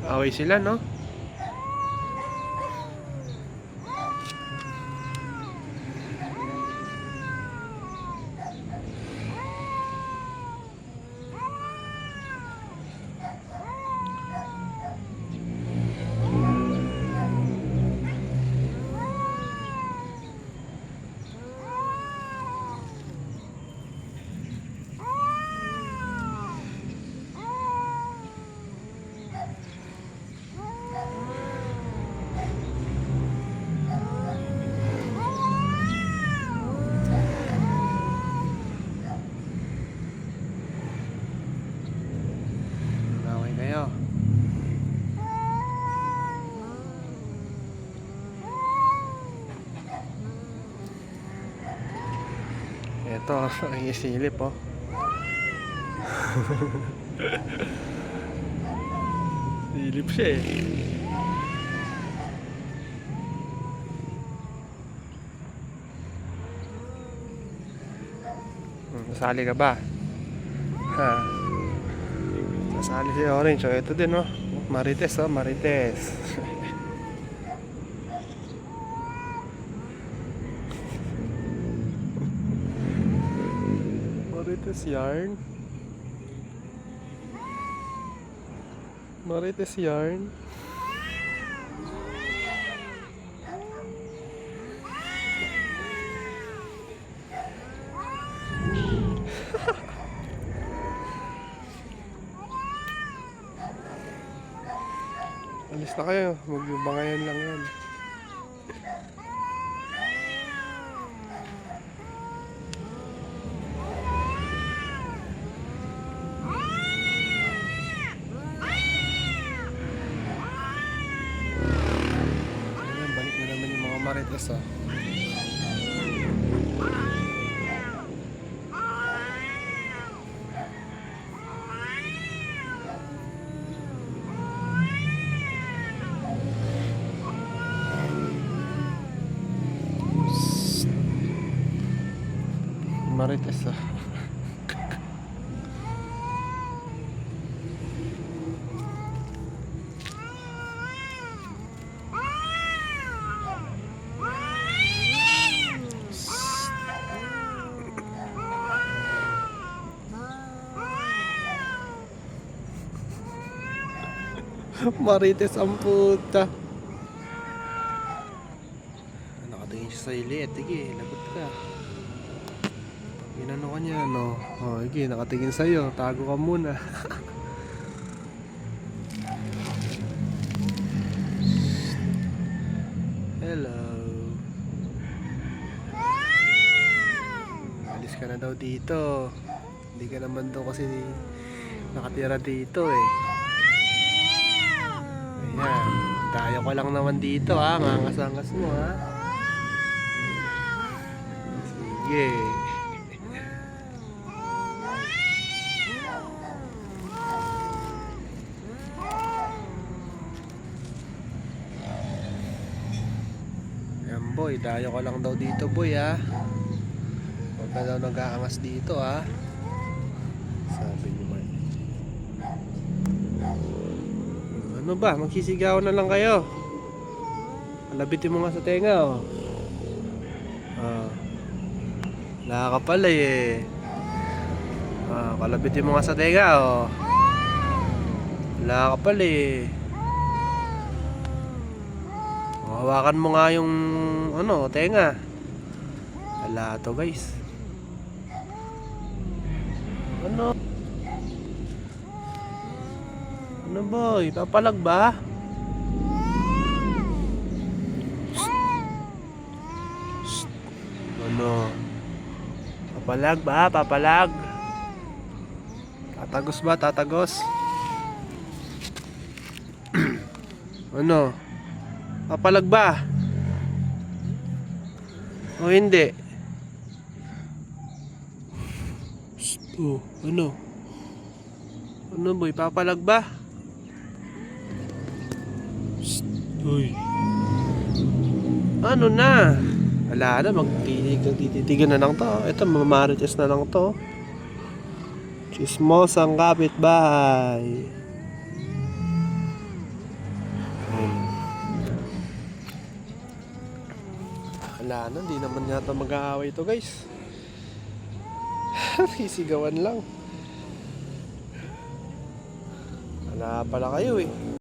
Away sila, no? Away kayo. Ito, ang isilip, oh. Silip siya, eh. Sasali ka ba? Ha? Sasali si Orange. So, ito din, oh. Marites, oh. Marites. Marites yarn. Marites yarn. Alis na kayo. Magbangayan lang yan. Ayan, balik na naman yung mga marites, oh. Marites, oh. Marites ang puta. Nakatingin siya sa ilit. Sige, lagot ka. Inano ka niya, no? Oh, sige, nakatingin sa'yo. Tago ka muna. Hello. Alis ka na daw dito. Hindi ka naman daw kasi nakatira dito, eh. Ayan, tayo ko lang naman dito, ha. Mangas-angas mo, ha. Sige. Ayan, boy, tayo ko lang daw dito, boy, ha. Huwag ka daw nag-aangas dito, ha. Sabi ni Mark. Ano ba? Magsisigaw na lang kayo. Labitin mo nga sa tenga, oh. Wala ka pala, eh. Kalabitin mo nga sa tenga, oh. Wala ka pala, eh. Hawakan mo nga yung ano, tenga. Wala to, guys. Ano? Ano, boy? Papalag ba? Shh. Ano? Papalag ba? Papalag? Tatagos ba? Tatagos? Ano? Papalag ba? O hindi? Shh. Oh, ano? Ano, boy? Papalag ba? Uy. Ano na? Wala na, magtitigan na lang to. Ito, mamarites na lang to. Chismos ang kapitbahay. Wala na, di naman yata mag-aaway to guys. Sisigawan lang. Wala pala kayo eh.